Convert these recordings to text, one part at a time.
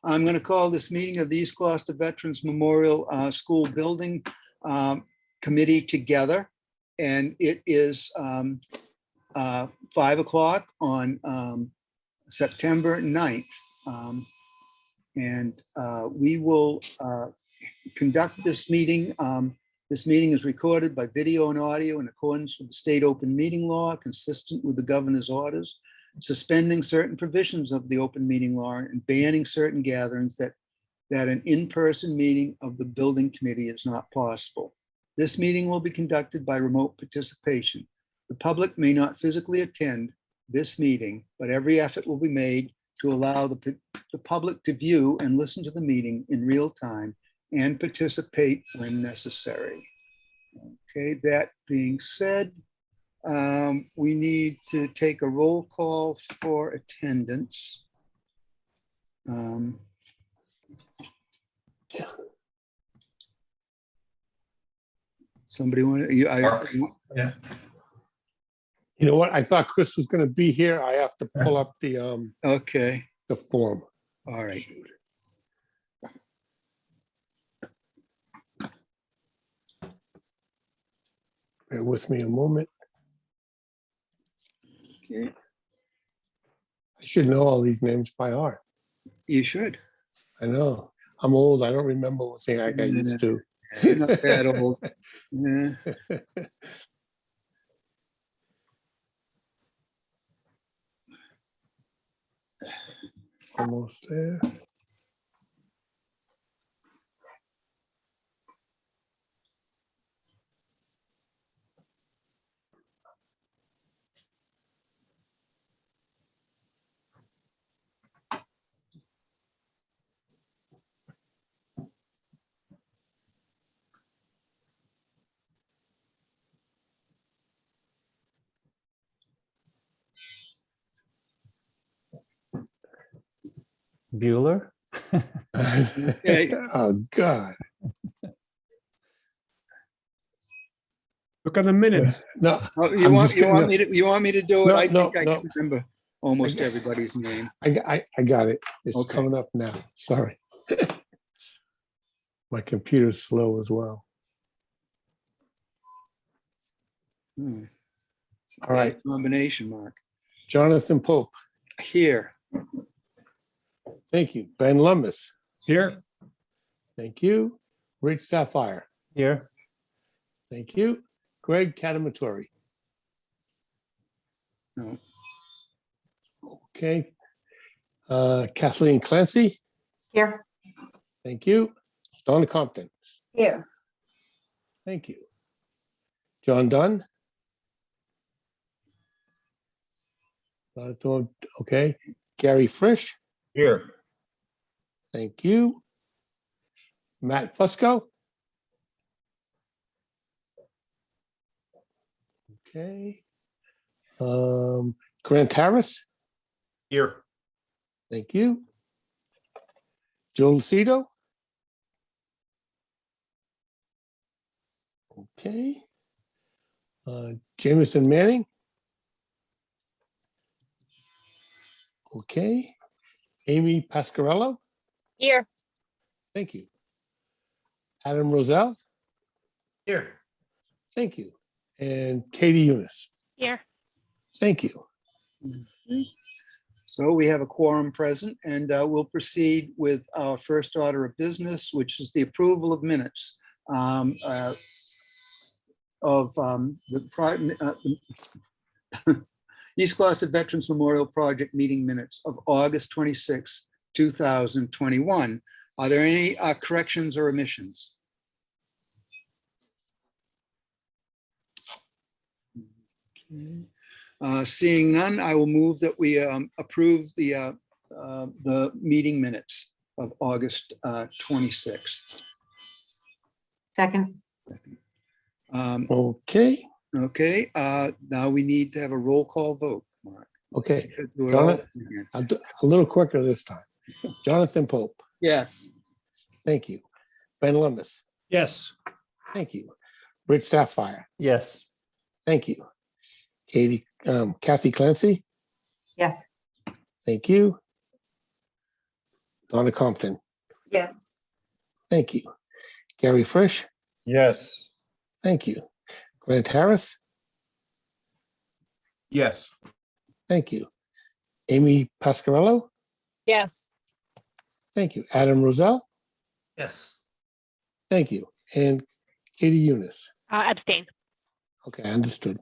I'm going to call this meeting of the East Gloucester Veterans Memorial School Building Committee together. And it is 5 o'clock on September 9th. And we will conduct this meeting. This meeting is recorded by video and audio in accordance with the state open meeting law, consistent with the governor's orders, suspending certain provisions of the open meeting law and banning certain gatherings that an in-person meeting of the building committee is not possible. This meeting will be conducted by remote participation. The public may not physically attend this meeting, but every effort will be made to allow the public to view and listen to the meeting in real time and participate when necessary. Okay, that being said, we need to take a roll call for attendance. Somebody want to? Yeah. You know what? I thought Chris was going to be here. I have to pull up the Okay. the form. All right. Bear with me a moment. Okay. I should know all these names by heart. You should. I know. I'm old. I don't remember what thing I used to. You're not that old. Yeah. Almost there. Bueller. Okay. Oh God. Look on the minutes. No, Oh, I'm just you want kidding. me to do it? No, I no, think I no. can remember almost everybody's name. I got it. It's Okay. coming up now. Sorry. My computer's slow as well. Hmm. All right. Combination, Mark. Jonathan Pope. Here. Thank you. Ben Lummis. Here. Thank you. Rich Sapphire. Here. Thank you. Greg Catamatori. No. Okay. Kathleen Clancy. Here. Thank you. Donna Compton. Here. Thank you. John Dunn. Okay. Gary Frisch. Here. Thank you. Matt Fusco. Okay. Grant Harris. Here. Thank you. Joe Lucido. Okay. Jameson Manning. Okay. Amy Pasquarello. Here. Thank you. Adam Roselle. Here. Thank you. And Katie Eunice. Here. Thank you. So we have a quorum present, and we'll proceed with our first order of business, which is the approval of minutes of the East Gloucester Veterans Memorial Project meeting minutes of August 26, 2021. Are there any corrections or omissions? Okay. Seeing none, I will move that we approve the meeting minutes of August 26th. Second. Okay. Okay, now we need to have a roll call vote, Mark. Okay. Do it all Jonathan, again. I'll do a little quicker this time. Jonathan Pope. Yes. Thank you. Ben Lummis. Yes. Thank you. Rich Sapphire. Yes. Thank you. Kathy Clancy. Yes. Thank you. Donna Compton. Yes. Thank you. Gary Frisch. Yes. Thank you. Grant Harris. Yes. Thank you. Amy Pasquarello. Yes. Thank you. Adam Roselle. Yes. Thank you. And Katie Eunice. Abstain. Okay, understood.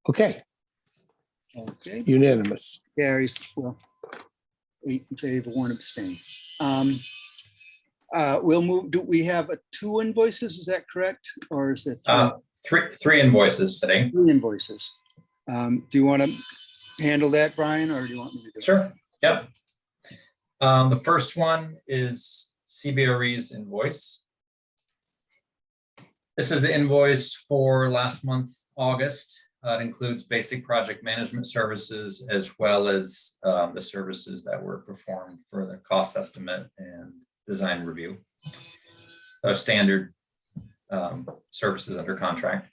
Okay, Okay, unanimous. carries, well, 8 in favor, 1 abstain. We'll move, do we have 2 invoices, is that correct? Or is it Three invoices today. 3 invoices? Do you want to handle that, Brian, or do you want me to do it? Sure. Yep. The first one is Cbrs Invoice. This is the invoice for last month, August. It includes basic project management services as well as the services that were performed for the cost estimate and design review. Standard services under contract.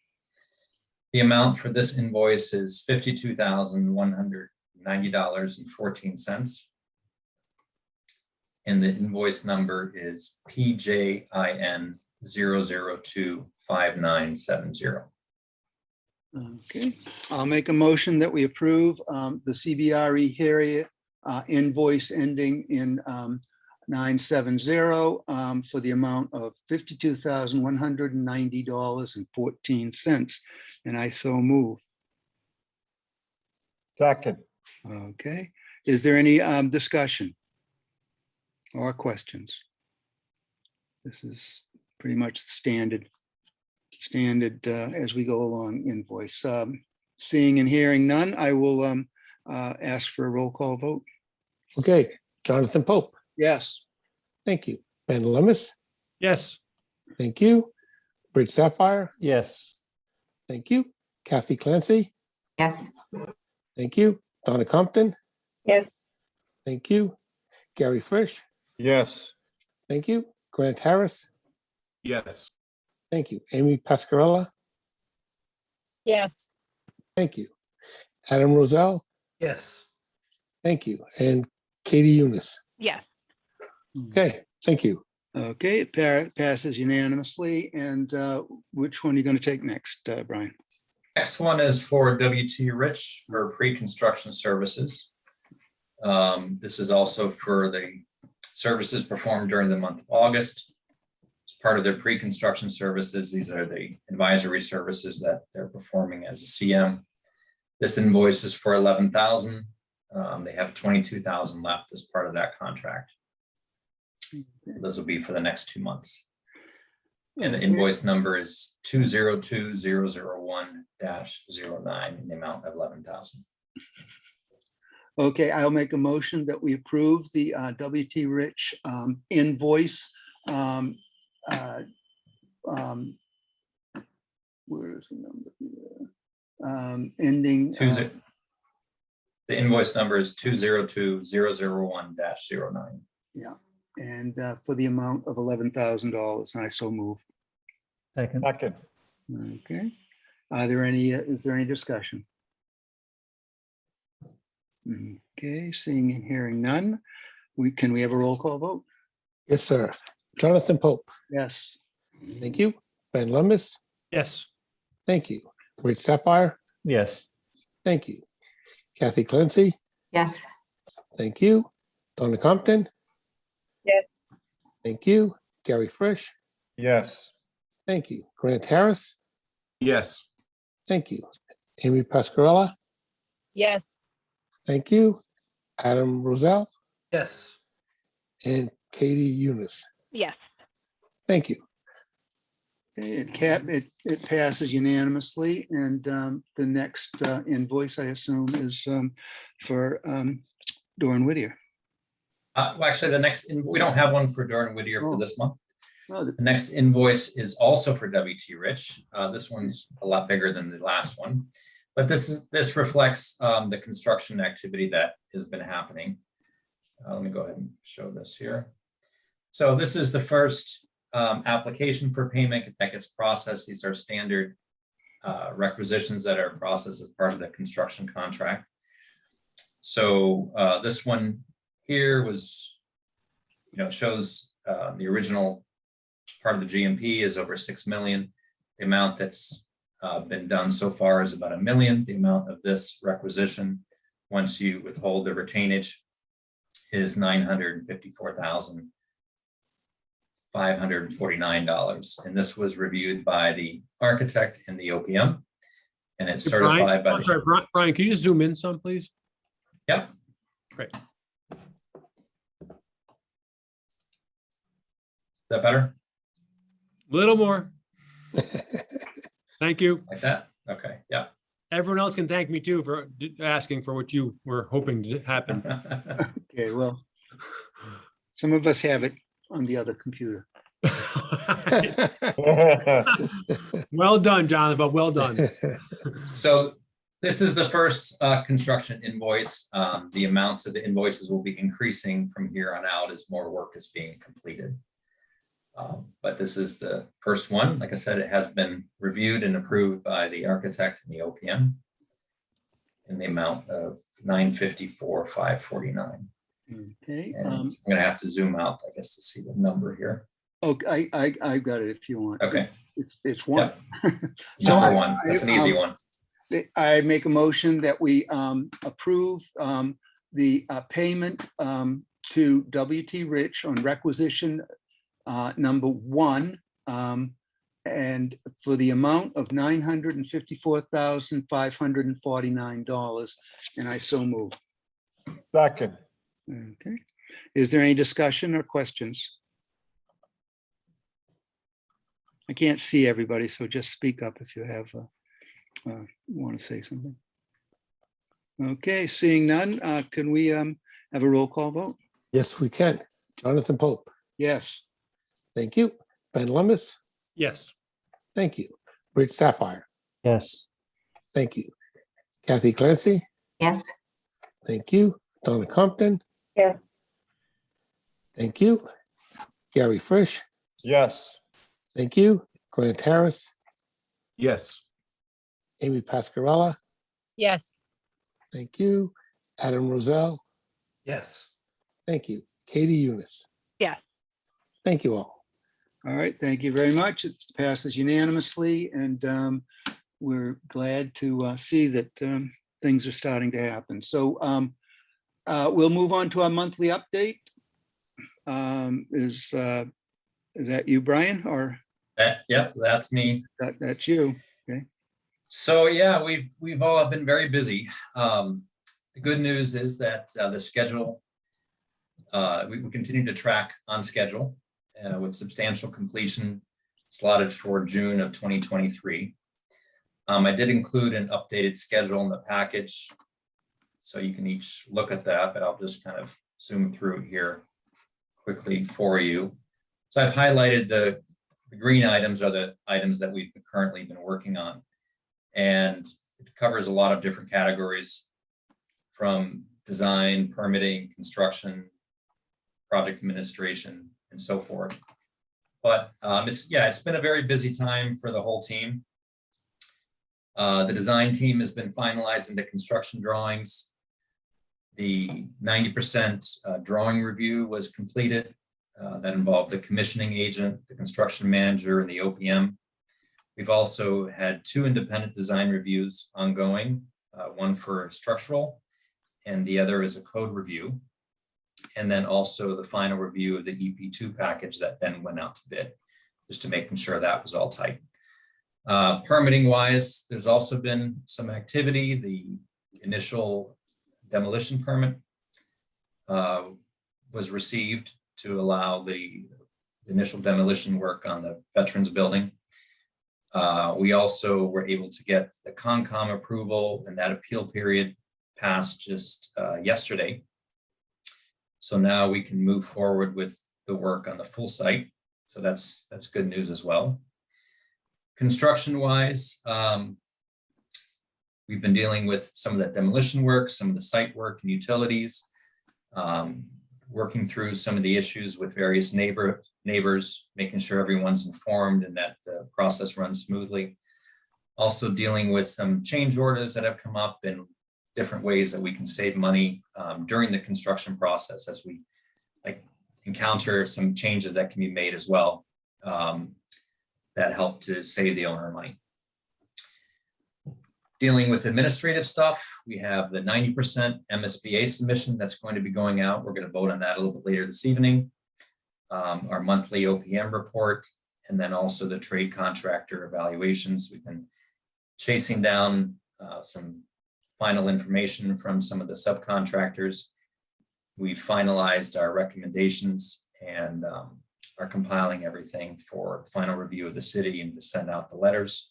The amount for this invoice is $52,190.14. And the invoice number is PJIN 0025970. Okay, I'll make a motion that we approve the CBRE Harriet invoice ending in 970 for the amount of $52,190.14. And I so move. Second. Okay, is there any discussion or questions? This is pretty much the standard as we go along invoice. Seeing and hearing none, I will ask for a roll call vote. Okay, Jonathan Pope. Yes. Thank you. Ben Lemus. Yes. Thank you. Bridge Sapphire. Yes. Thank you. Kathy Clancy. Yes. Thank you. Donna Compton. Yes. Thank you. Gary Frisch. Yes. Thank you. Grant Harris. Yes. Thank you. Amy Pasquarella. Yes. Thank you. Adam Roselle. Yes. Thank you. And Katie Eunice. Yes. Okay, thank you. Okay, it passes unanimously. And which one are you going to take next, Brian? Next one is for WT Rich for pre-construction services. This is also for the services performed during the month of August. As part of their pre-construction services, these are the advisory services that they're performing as a CM. This invoice is for $11,000. They have $22,000 left as part of that contract. Those will be for the next 2 months. And the invoice number is 202001-09 in the amount of $11,000. Okay, I'll make a motion that we approve the WT Rich invoice. Where is the number here? Ending. The invoice number is 202001-09. Yeah, and for the amount of $11,000, and I so move. Second. Okay, are there any, is there any discussion? Okay, seeing and hearing none, can we have a roll call vote? Yes, sir. Jonathan Pope. Yes. Thank you. Ben Lemus. Yes. Thank you. Bridge Sapphire. Yes. Thank you. Kathy Clancy. Yes. Thank you. Donna Compton. Yes. Thank you. Gary Frisch. Yes. Thank you. Grant Harris. Yes. Thank you. Amy Pasquarella. Yes. Thank you. Adam Roselle Yes. and Katie Eunice. Yes. Thank you. Okay, it passes unanimously, and the next invoice, I assume, is for Doran Whittier. Well, actually, the next, we don't have one for Doran Whittier for this month. Oh, The next invoice is also for WT Rich. This one's a lot bigger than the last one, but this reflects the construction activity that has been happening. Let me go ahead and show this here. So this is the first application for payment that gets processed. These are standard requisitions that are processed as part of the construction contract. So this one here was it shows the original part of the GMP is over 6 million. The amount that's been done so far is about $1 million. The amount of this requisition, once you withhold the retainage, is $954,549. And this was reviewed by the architect and the OPM. And it's Hey, Brian, certified by I'm sorry, Brian, can you just zoom in some, please? Yep. Great. Is that better? Little more. Thank you. Like that? Okay, yeah. Everyone else can thank me too for asking for what you were hoping to happen. Okay, well, some of us have it on the other computer. Well done, Jonathan, but well done. So this is the first construction invoice. The amounts of the invoices will be increasing from here on out as more work is being completed. But this is the first one. Like I said, it has been reviewed and approved by the architect and the OPM in the amount of $954,549. Okay. And I'm gonna have to zoom out, I guess, to see the number here. Okay, I've got it if you want. Okay, It's one. So number I- one. That's an easy one. I make a motion that we approve the payment to WT Rich on requisition number 1, and for the amount of $954,549, and I so move. Second. Okay. Is there any discussion or questions? I can't see everybody, so just speak up if you have want to say something. Okay, seeing none, can we have a roll call vote? Yes, we can. Jonathan Pope. Yes. Thank you. Ben Lummis. Yes. Thank you. Rich Sapphire. Yes. Thank you. Kathy Clancy. Yes. Thank you. Donna Compton. Yes. Thank you. Gary Frisch. Yes. Thank you. Grant Harris. Yes. Amy Pascarella. Yes. Thank you. Adam Roselle. Yes. Thank you. Katie Eunice. Yes. Thank you all. All right, thank you very much. It passes unanimously, and we're glad to see that things are starting to happen. So we'll move on to our monthly update. Is that you, Brian, or Yep, that's me. that's you? So yeah, we've all been very busy. The good news is that the schedule, we continue to track on schedule with substantial completion slotted for June of 2023. I did include an updated schedule in the package, so you can each look at that, but I'll just kind of zoom through here quickly for you. So I've highlighted the green items are the items that we've currently been working on. And it covers a lot of different categories, from design, permitting, construction, project administration, and so forth. But it's been a very busy time for the whole team. The design team has been finalizing the construction drawings. The 90% drawing review was completed. That involved the commissioning agent, the construction manager, and the OPM. We've also had 2 independent design reviews ongoing, one for structural and the other is a code review. And then also the final review of the EP2 package that then went out to bid, just to making sure that was all tight. Permitting wise, there's also been some activity. The initial demolition permit was received to allow the initial demolition work on the Veterans Building. We also were able to get the Concom approval, and that appeal period passed just yesterday. So now we can move forward with the work on the full site. So that's good news as well. Construction wise, we've been dealing with some of that demolition work, some of the site work and utilities, working through some of the issues with various neighbors, making sure everyone's informed and that the process runs smoothly. Also dealing with some change orders that have come up and different ways that we can save money during the construction process, as we, like encounter some changes that can be made as well that help to save the owner money. Dealing with administrative stuff, we have the 90% MSBA submission that's going to be going out. We're going to vote on that a little bit later this evening. Our monthly OPM report, and then also the trade contractor evaluations. We've been chasing down some final information from some of the subcontractors. We finalized our recommendations and are compiling everything for final review of the city and to send out the letters.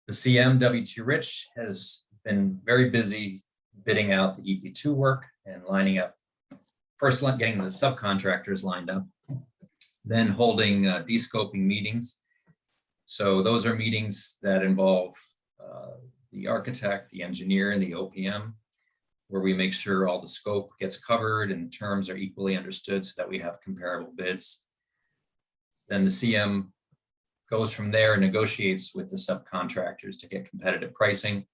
The CM W2 Rich has been very busy bidding out the EP2 work and lining up, first getting the subcontractors lined up, then holding de-scoping meetings. So those are meetings that involve the architect, the engineer, and the OPM, where we make sure all the scope gets covered and terms are equally understood so that we have comparable bids. Then the CM goes from there and negotiates with the subcontractors to get competitive pricing.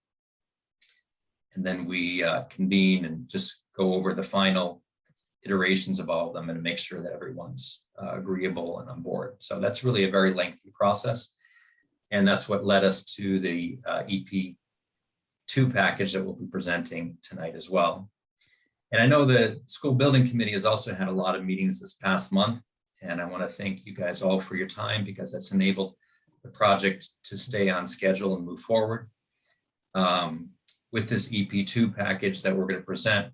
And then we convene and just go over the final iterations of all of them and make sure that everyone's agreeable and on board. So that's really a very lengthy process. And that's what led us to the EP2 package that we'll be presenting tonight as well. And I know the school building committee has also had a lot of meetings this past month. And I want to thank you guys all for your time, because that's enabled the project to stay on schedule and move forward. With this EP2 package that we're going to present,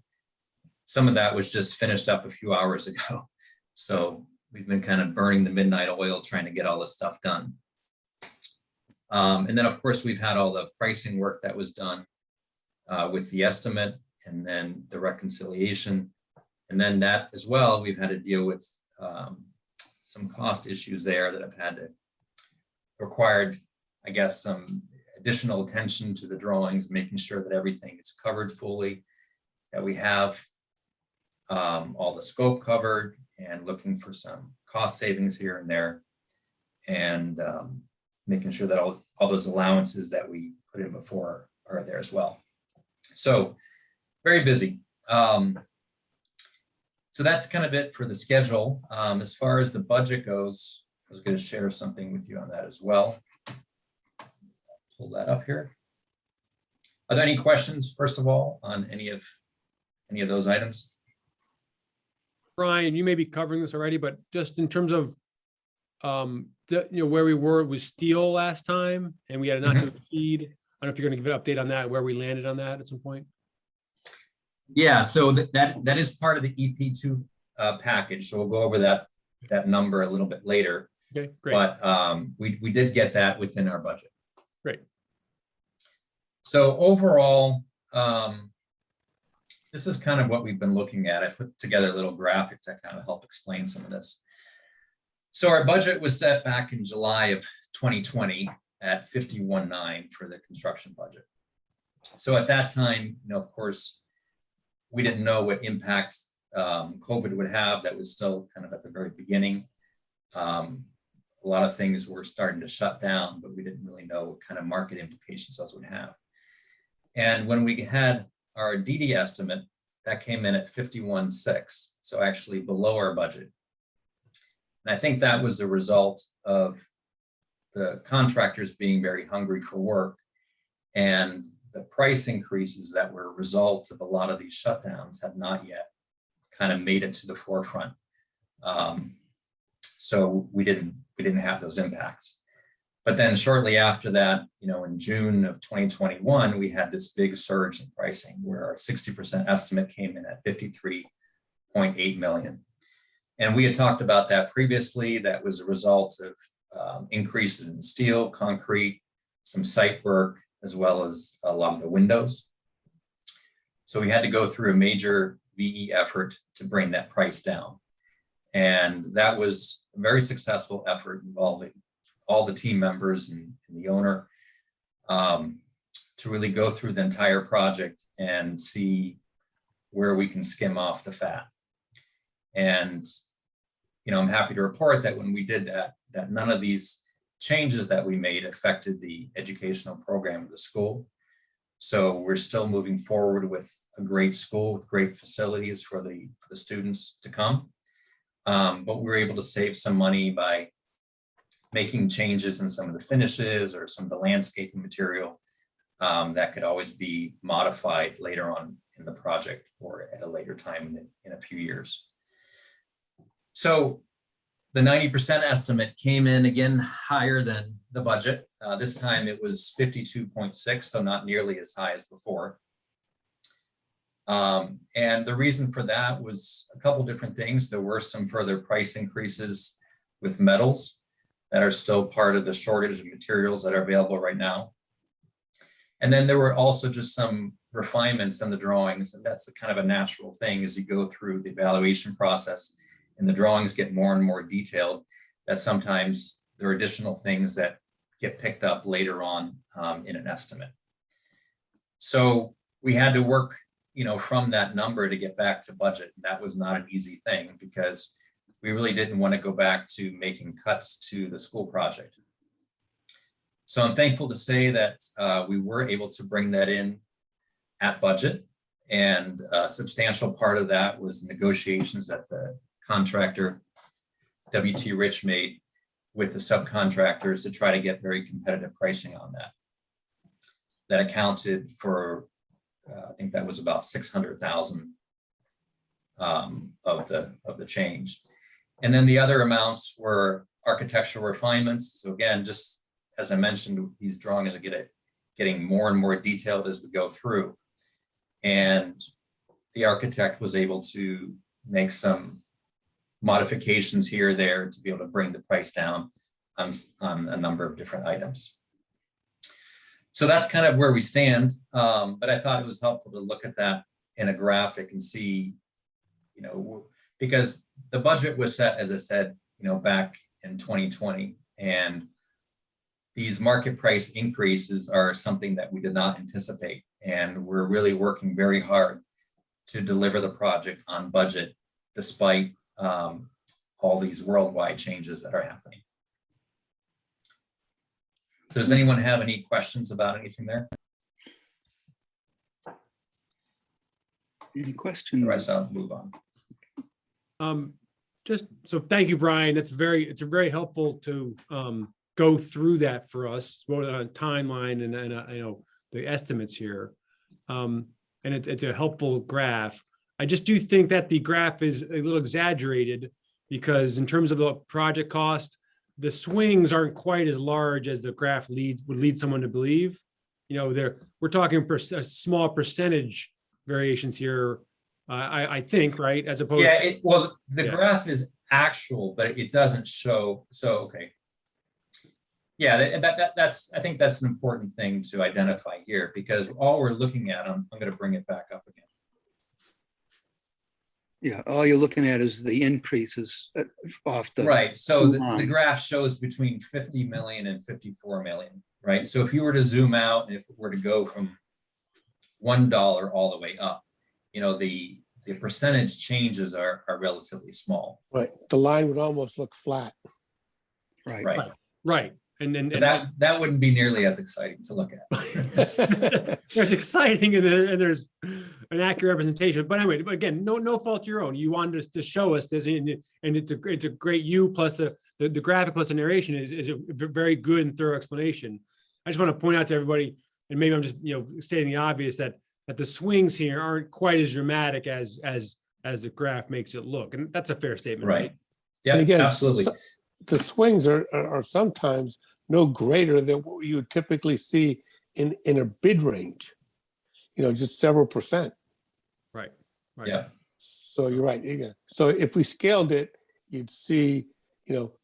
some of that was just finished up a few hours ago. So we've been kind of burning the midnight oil trying to get all this stuff done. And then, of course, we've had all the pricing work that was done with the estimate and then the reconciliation. And then that as well, we've had to deal with some cost issues there that have had to required, I guess, some additional attention to the drawings, making sure that everything is covered fully, that we have all the scope covered, and looking for some cost savings here and there, and making sure that all those allowances that we put in before are there as well. So very busy. So that's kind of it for the schedule. As far as the budget goes, I was going to share something with you on that as well. Pull that up here. Are there any questions, first of all, on any of those items? Brian, you may be covering this already, but just in terms of where we were with steel last time, and we had a not to exceed. I don't know if you're going to give an update on that, where we landed on that at some point. Yeah, so that is part of the EP2 package. So we'll go over that number a little bit later. Okay, great. But we did get that within our budget. Great. So overall, this is kind of what we've been looking at. I put together a little graphic to kind of help explain some of this. So our budget was set back in July of 2020 at 51.9 for the construction budget. So at that time, of course, we didn't know what impact COVID would have. That was still kind of at the very beginning. A lot of things were starting to shut down, but we didn't really know what kind of market implications those would have. And when we had our DD estimate, that came in at 51.6, so actually below our budget. And I think that was the result of the contractors being very hungry for work, and the price increases that were a result of a lot of these shutdowns have not yet kind of made it to the forefront. So we didn't have those impacts. But then shortly after that, in June of 2021, we had this big surge in pricing where our 60% estimate came in at 53.8 million. And we had talked about that previously. That was a result of increases in steel, concrete, some site work, as well as a lot of the windows. So we had to go through a major VE effort to bring that price down. And that was a very successful effort involving all the team members and the owner to really go through the entire project and see where we can skim off the fat. And, I'm happy to report that when we did that none of these changes that we made affected the educational program of the school. So we're still moving forward with a great school with great facilities for the students to come. But we were able to save some money by making changes in some of the finishes or some of the landscaping material that could always be modified later on in the project or at a later time in a few years. So the 90% estimate came in again higher than the budget. This time it was 52.6, so not nearly as high as before. And the reason for that was a couple different things. There were some further price increases with metals that are still part of the shortage of materials that are available right now. And then there were also just some refinements in the drawings, and that's kind of a natural thing as you go through the evaluation process and the drawings get more and more detailed, that sometimes there are additional things that get picked up later on in an estimate. So we had to work, from that number to get back to budget. And that was not an easy thing because we really didn't want to go back to making cuts to the school project. So I'm thankful to say that we were able to bring that in at budget, and a substantial part of that was negotiations that the contractor W.T. Rich made with the subcontractors to try to get very competitive pricing on that. That accounted for, I think that was about 600,000 of the change. And then the other amounts were architectural refinements. So again, just as I mentioned, these drawings are getting more and more detailed as we go through. And the architect was able to make some modifications here or there to be able to bring the price down on a number of different items. So that's kind of where we stand. But I thought it was helpful to look at that in a graphic and see, because the budget was set, as I said, back in 2020, and these market price increases are something that we did not anticipate. And we're really working very hard to deliver the project on budget, despite all these worldwide changes that are happening. So does anyone have any questions about anything there? Any questions? Otherwise, I'll move on. Just so thank you, Brian. It's very helpful to go through that for us, more than a timeline and the estimates here. And it's a helpful graph. I just do think that the graph is a little exaggerated because in terms of the project cost, the swings aren't quite as large as the graph would lead someone to believe. We're talking a small percentage variations here, I think, right? As opposed to the graph is actual, but it doesn't show. So okay. Yeah, that's I think that's an important thing to identify here, because all we're looking at, I'm going to bring it back up again. Yeah, all you're looking at is the increases off the right. So the line. graph shows between 50 million and 54 million, right? So if you were to zoom out and if it were to go from $1 all the way up, the percentage changes are relatively small. Right. The line would almost look flat. right. And that wouldn't be nearly as exciting to look at. there's exciting and there's an accurate representation. But anyway, again, no fault to your own. You wanted us to show us this, and it's a great plus the graphic plus the narration is a very good and thorough explanation. I just want to point out to everybody, and maybe I'm just stating the obvious, that the swings here aren't quite as dramatic as the graph makes it look, and that's a fair statement, right? Yeah, again, absolutely. The swings are sometimes no greater than what you would typically see in a bid range, just several percent. Right. Yeah. So you're right. Again. So if we scaled it, you'd see,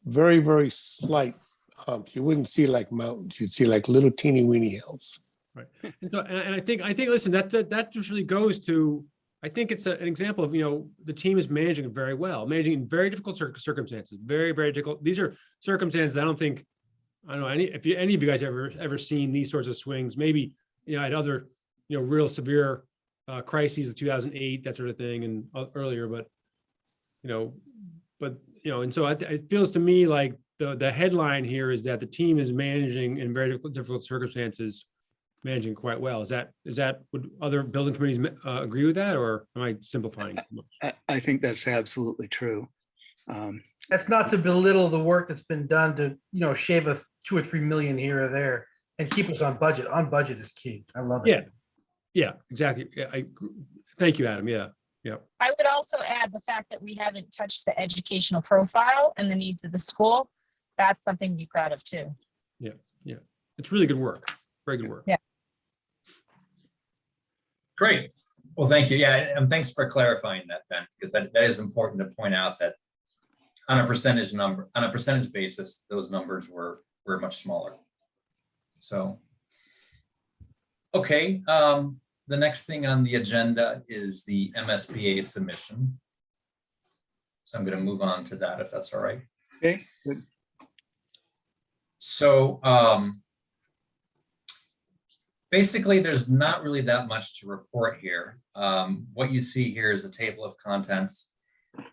very, very slight humps. You wouldn't see like mountains. You'd see like little teeny weeny hills. Right. And so, and I think, listen, that just really goes to, I think it's an example of, the team is managing it very well, managing in very difficult circumstances, very, very difficult. These are circumstances I don't know if any of you guys ever seen these sorts of swings, maybe, at other, real severe crises of 2008, that sort of thing, and earlier, but, and so it feels to me like the headline here is that the team is managing in very difficult circumstances managing quite well. Is that, would other building committees agree with that, or am I simplifying too much? I think that's absolutely true. That's not to belittle the work that's been done to, shave a 2 or 3 million here or there and keep us on budget. On budget is key. I love it. Yeah. Yeah, exactly. Yeah, thank you, Adam. Yeah. I would also add the fact that we haven't touched the educational profile and the needs of the school. That's something to be proud of too. Yeah. It's really good work. Very good work. Yeah. Great. Well, thank you. Yeah, and thanks for clarifying that, Ben, because that is important to point out that on a percentage basis, those numbers were much smaller. So, okay. The next thing on the agenda is the MSBA submission. So I'm going to move on to that if that's all right. Okay, good. So basically, there's not really that much to report here. What you see here is a table of contents.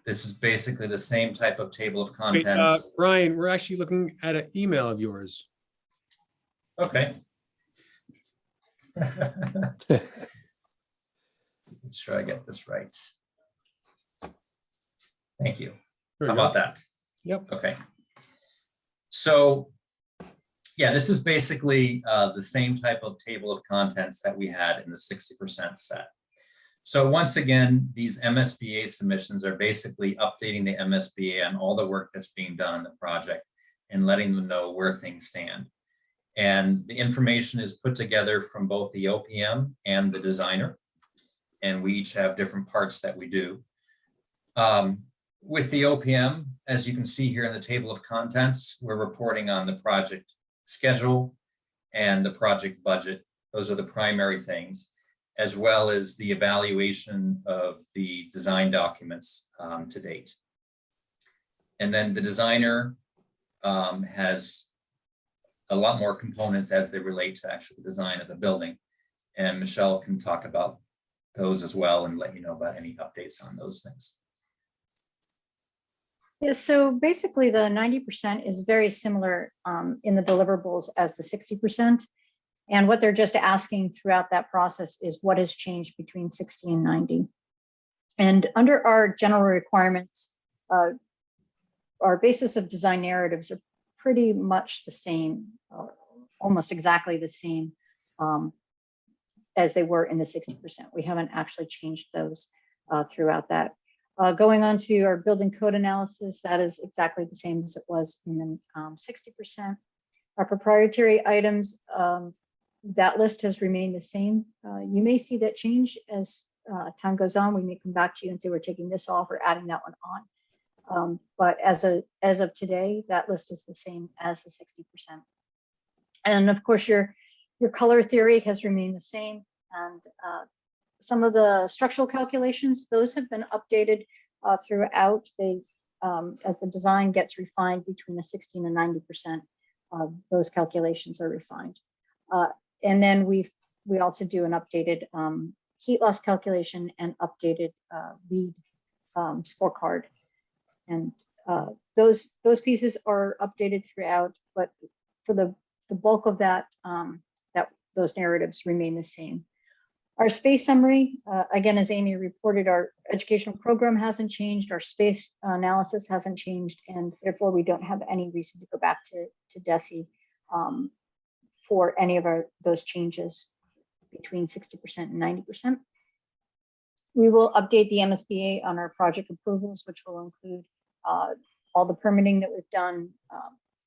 This is basically the same type of table of Wait, contents. Ryan, we're actually looking at an email of yours. Okay. Let's try to get this right. Thank you. There How we go. about that? Yep. Okay. So, yeah, this is basically the same type of table of contents that we had in the 60% set. So once again, these MSBA submissions are basically updating the MSBA on all the work that's being done on the project and letting them know where things stand. And the information is put together from both the OPM and the designer. And we each have different parts that we do. With the OPM, as you can see here in the table of contents, we're reporting on the project schedule and the project budget. Those are the primary things, as well as the evaluation of the design documents to date. And then the designer has a lot more components as they relate to actually the design of the building. And Michelle can talk about those as well and let you know about any updates on those things. Yeah, so basically the 90% is very similar in the deliverables as the 60%. And what they're just asking throughout that process is what has changed between 60 and 90. And under our general requirements, our basis of design narratives are pretty much the same, almost exactly the same as they were in the 60%. We haven't actually changed those throughout that. Going on to our building code analysis, that is exactly the same as it was in the 60%. Our proprietary items, that list has remained the same. You may see that change as time goes on. We may come back to you and say we're taking this off or adding that one on. But as of today, that list is the same as the 60%. And of course, your color theory has remained the same. And some of the structural calculations, those have been updated throughout. They, as the design gets refined between the 16 and 90%, those calculations are refined. And then we also do an updated heat loss calculation and updated lead scorecard. And those pieces are updated throughout, but for the bulk of that, those narratives remain the same. Our space summary, again, as Amy reported, our educational program hasn't changed, our space analysis hasn't changed, and therefore we don't have any reason to go back to DESI for any of those changes between 60% and 90%. We will update the MSBA on our project approvals, which will include all the permitting that we've done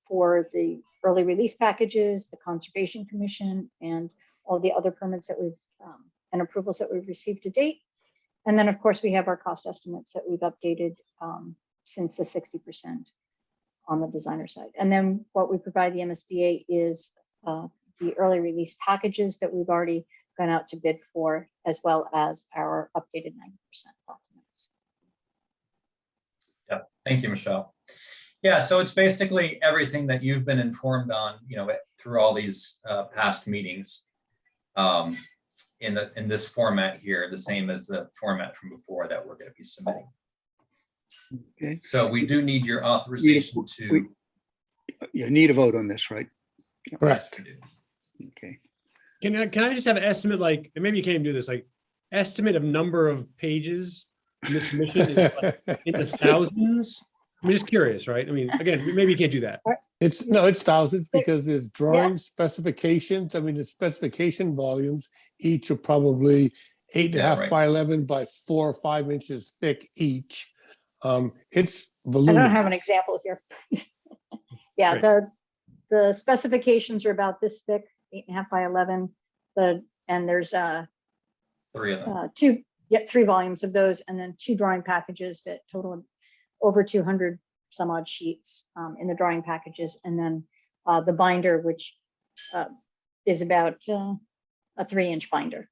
for the early release packages, the Conservation Commission, and all the other permits that we've and approvals that we've received to date. And then, of course, we have our cost estimates that we've updated since the 60% on the designer side. And then what we provide the MSBA is the early release packages that we've already gone out to bid for, as well as our updated 90% documents. Yeah, thank you, Michelle. Yeah, so it's basically everything that you've been informed on, through all these past meetings. In this format here, the same as the format from before that we're going to be submitting. Okay. So we do need your authorization to. You need a vote on this, right? Correct. Yes, we do. Okay. Can I just have an estimate, like, and maybe you can't even do this, like, estimate of number of pages in this submission is like in the thousands? I'm just curious, right? I mean, again, maybe you can't do that. It's thousands because there's drawings, specifications. I mean, the specification volumes each are probably 8.5 Yeah, right. by 11 by 4 or 5 inches thick each. It's I voluminous. don't have an example here. Yeah, Great. the specifications are about this thick, 8.5 by 11. And there's 3 of them. 3 volumes of those, and then 2 drawing packages that total over 200 some odd sheets in the drawing packages, and then the binder, which is about a 3-inch binder.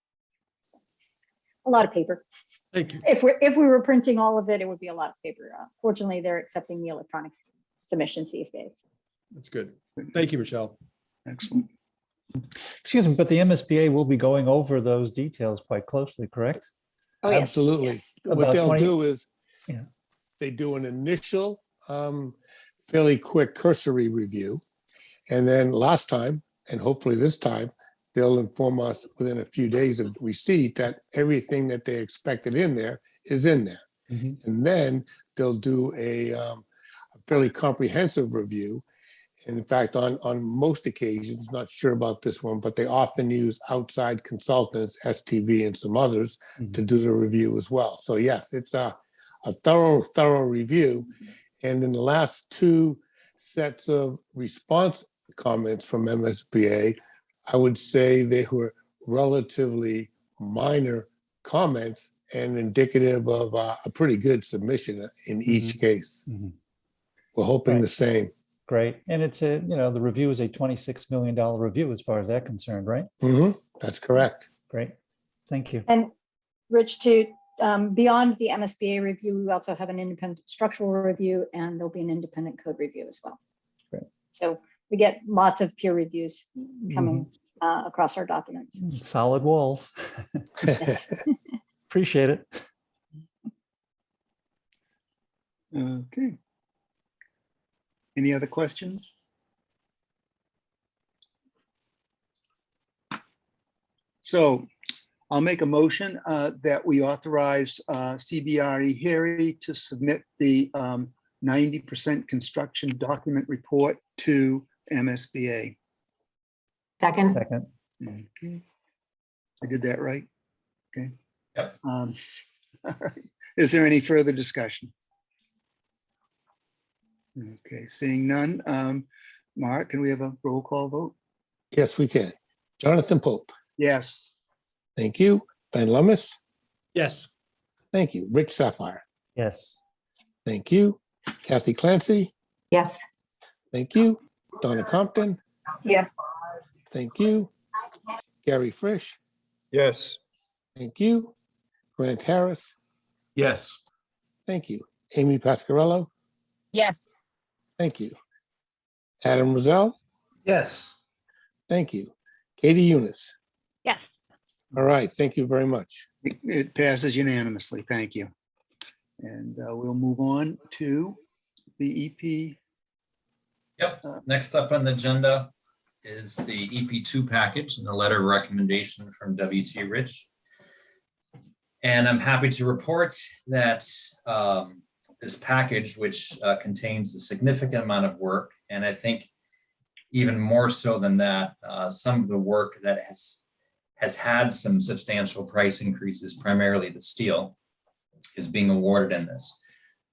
A lot of paper. Thank you. If we were printing all of it, it would be a lot of paper. Fortunately, they're accepting the electronic submissions these days. That's good. Thank you, Michelle. Excellent. Excuse me, but the MSBA will be going over those details quite closely, correct? Oh, yes, Absolutely. yes. What About they'll 20 do is Yeah. they do an initial, fairly quick cursory review. And then last time, and hopefully this time, they'll inform us within a few days of receipt that everything that they expected in there is in there. Mhm. And then they'll do a fairly comprehensive review. And in fact, on most occasions, not sure about this one, but they often use outside consultants, STV and some others, to do the review as well. So yes, it's a thorough review. And in the last 2 sets of response comments from MSBA, I would say they were relatively minor comments and indicative of a pretty good submission in each case. We're hoping Right. the same. Great. And it's the review is a $26 million review as far as that's concerned, right? That's correct. Great. Thank you. And Rich, beyond the MSBA review, we also have an independent structural review, and there'll be an independent code review as well. Great. So we get lots of peer reviews coming across our documents. Solid walls. Appreciate it. Okay. Any other questions? So I'll make a motion that we authorize CBRE Harry to submit the 90% construction document report to MSBA. Second. Second. Okay. I did that right? Okay. Yep. All right. Is there any further discussion? Okay, seeing none. Mark, can we have a roll call vote? Yes, we can. Jonathan Pope. Yes. Thank you. Ben Lummis. Yes. Thank you. Rich Sapphire. Yes. Thank you. Kathy Clancy. Yes. Thank you. Donna Compton. Yes. Thank you. Gary Frisch. Yes. Thank you. Grant Harris. Yes. Thank you. Amy Pascarello. Yes. Thank you. Adam Rosell. Yes. Thank you. Katie Eunice. Yes. All right. Thank you very much. It passes unanimously. Thank you. And we'll move on to the EP. Yep. Next up on the agenda is the EP2 package and the letter of recommendation from W.T. Rich. And I'm happy to report that this package, which contains a significant amount of work, and I think even more so than that, some of the work that has had some substantial price increases, primarily the steel, is being awarded in this.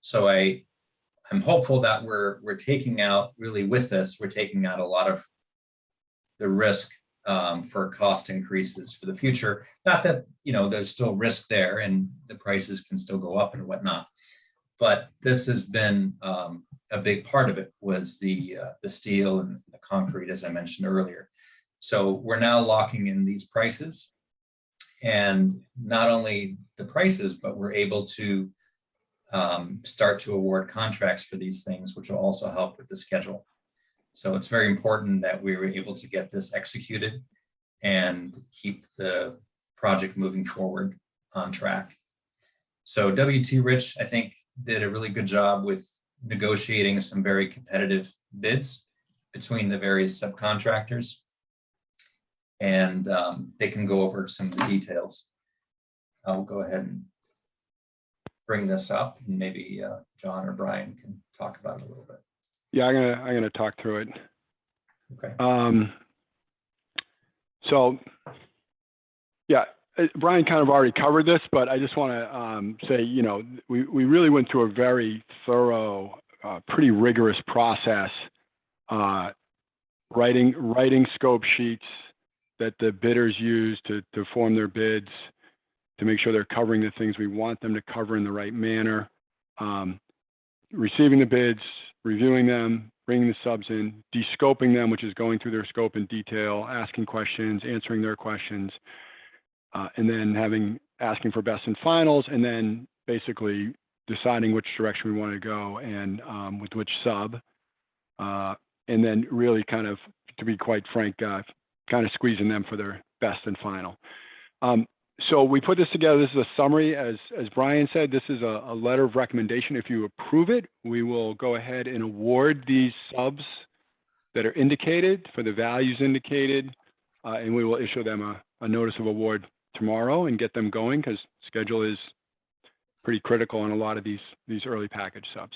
So I'm hopeful that we're taking out, really with this, we're taking out a lot of the risk for cost increases for the future. Not that, there's still risk there and the prices can still go up and whatnot. But this has been a big part of it, was the steel and the concrete, as I mentioned earlier. So we're now locking in these prices, and not only the prices, but we're able to start to award contracts for these things, which will also help with the schedule. So it's very important that we were able to get this executed and keep the project moving forward on track. So W.T. Rich, I think, did a really good job with negotiating some very competitive bids between the various subcontractors. and they can go over some of the details. I'll go ahead and bring this up, and maybe John or Brian can talk about it a little bit. Yeah, I'm gonna talk through it. Okay. So, yeah, Brian kind of already covered this, but I just want to say, you know, we really went through a very thorough, pretty rigorous process, writing scope sheets that the bidders use to form their bids, to make sure they're covering the things we want them to cover in the right manner, receiving the bids, reviewing them, bringing the subs in, de-scoping them, which is going through their scope in detail, asking questions, answering their questions, and then asking for best and finals, and then basically deciding which direction we want to go and with which sub, and then really kind of, to be quite frank, kind of squeezing them for their best and final. So we put this together. This is a summary. As Brian said, this is a letter of recommendation. If you approve it, we will go ahead and award these subs that are indicated for the values indicated, and we will issue them a notice of award tomorrow and get them going, because schedule is pretty critical on a lot of these early package subs.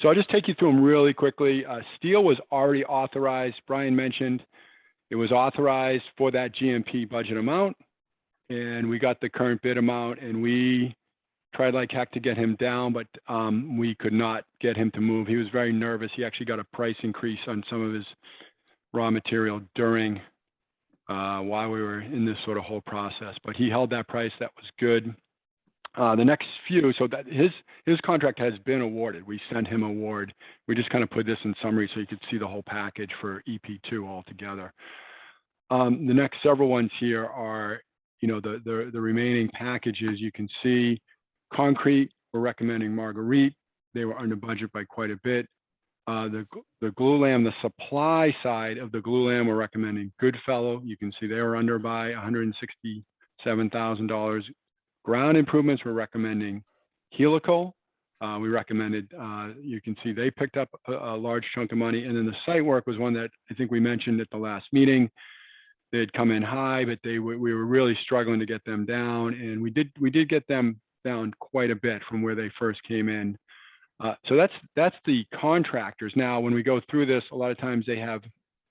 So I'll just take you through them really quickly. Steel was already authorized. Brian mentioned it was authorized for that GMP budget amount, and we got the current bid amount, and we tried like heck to get him down, but we could not get him to move. He was very nervous. He actually got a price increase on some of his raw material during while we were in this sort of whole process, but he held that price. That was good. The next few, so that his contract has been awarded. We sent him an award. We just kind of put this in summary so you could see the whole package for EP2 altogether. The next several ones here are, you know, the remaining packages. You can see concrete, we're recommending Marguerite. They were under budget by quite a bit. The glulam, the supply side of the glulam, we're recommending Goodfellow. You can see they were under by $167,000. Ground improvements, we're recommending Helical. We recommended, you can see they picked up a large chunk of money. And then the site work was one that I think we mentioned at the last meeting. They had come in high, but we were really struggling to get them down, and we did get them down quite a bit from where they first came in. So that's the contractors. Now, when we go through this, a lot of times they have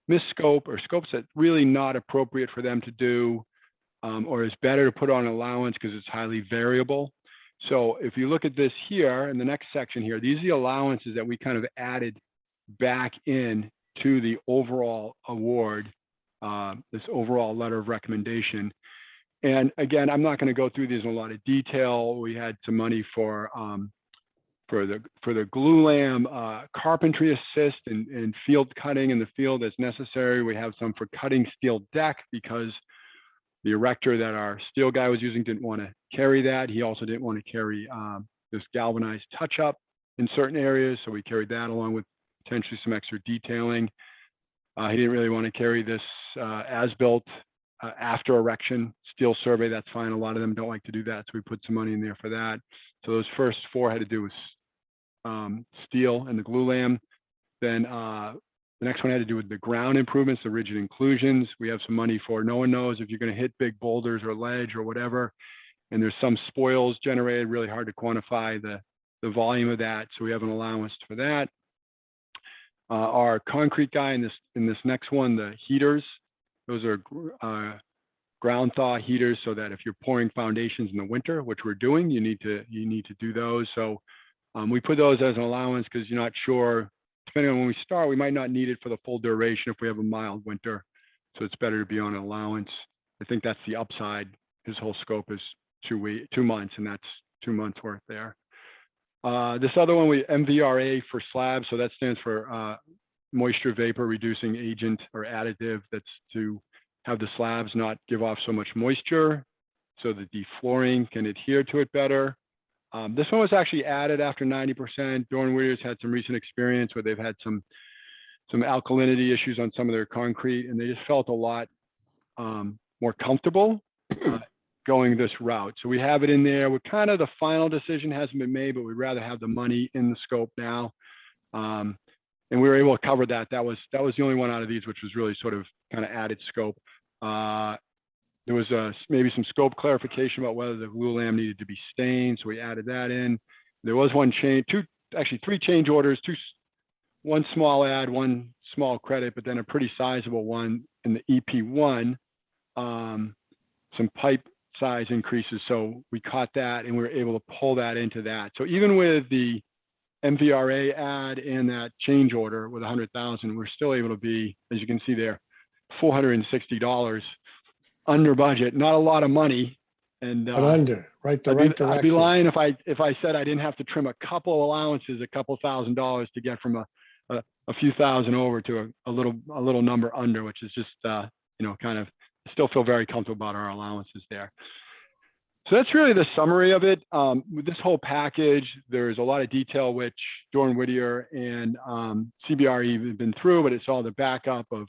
misscope or scopes that really not appropriate for them to do, or is better to put on allowance because it's highly variable. So if you look at this here in the next section here, these are the allowances that we kind of added back in to the overall award. This overall letter of recommendation. And again, I'm not going to go through these in a lot of detail. We had some money for the glulam, carpentry assist and field cutting in the field as necessary. We have some for cutting steel deck because the erector that our steel guy was using didn't want to carry that. He also didn't want to carry this galvanized touch-up in certain areas. So we carried that along with potentially some extra detailing. He didn't really want to carry this as-built after erection steel survey. That's fine. A lot of them don't like to do that. So we put some money in there for that. So those first four had to do with steel and the glulam. Then the next one had to do with the ground improvements, the rigid inclusions. We have some money for, no one knows if you're going to hit big boulders or ledge or whatever. And there's some spoils generated, really hard to quantify the volume of that. So we have an allowance for that. Our concrete guy in this next one, the heaters, those are ground thaw heaters, so that if you're pouring foundations in the winter, which we're doing, you need to do those. So we put those as an allowance because you're not sure, depending on when we start, we might not need it for the full duration if we have a mild winter. So it's better to be on an allowance. I think that's the upside. His whole scope is 2 months, and that's 2 months worth there. This other one, we MVRA for slabs. So that stands for moisture vapor reducing agent or additive. That's to have the slabs not give off so much moisture so the deflooring can adhere to it better. This one was actually added after 90%. Dorn Weir's had some recent experience where they've had some alkalinity issues on some of their concrete, and they just felt a lot more comfortable going this route. So we have it in there. We're kind of, the final decision hasn't been made, but we'd rather have the money in the scope now. And we were able to cover that. That was the only one out of these which was really sort of kind of added scope. There was maybe some scope clarification about whether the glue lamb needed to be stained, so we added that in. There was three change orders, one small add, one small credit, but then a pretty sizable one in the EP1, some pipe size increases. So we caught that and we were able to pull that into that. So even with the MVRA add and that change order with 100,000, we're still able to be, as you can see there, $460 under budget. Not a lot of money. And But under, right, the right I'd be direction. lying if I said I didn't have to trim a couple of allowances, a couple $1,000s to get from a few thousand over to a little number under, which is just kind of still feel very comfortable about our allowances there. So that's really the summary of it. With this whole package, there's a lot of detail which Dorn Whittier and CBR have been through, but it's all the backup of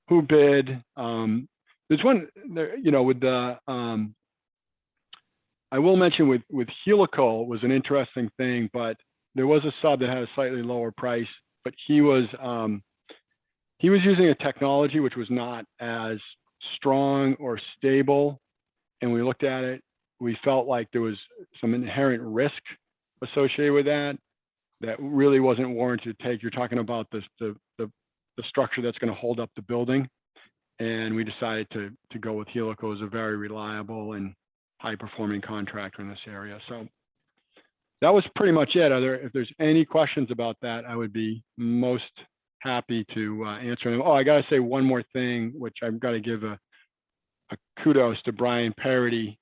who bid. There's one there, with the I will mention with helical was an interesting thing, but there was a sub that had a slightly lower price, but he was using a technology which was not as strong or stable. And we looked at it, we felt like there was some inherent risk associated with that really wasn't warranted to take. You're talking about the structure that's going to hold up the building. And we decided to go with Helico as a very reliable and high performing contractor in this area. So that was pretty much it. If there's any questions about that, I would be most happy to answer them. Oh, I got to say one more thing, which I've got to give a kudos to Brian Parody.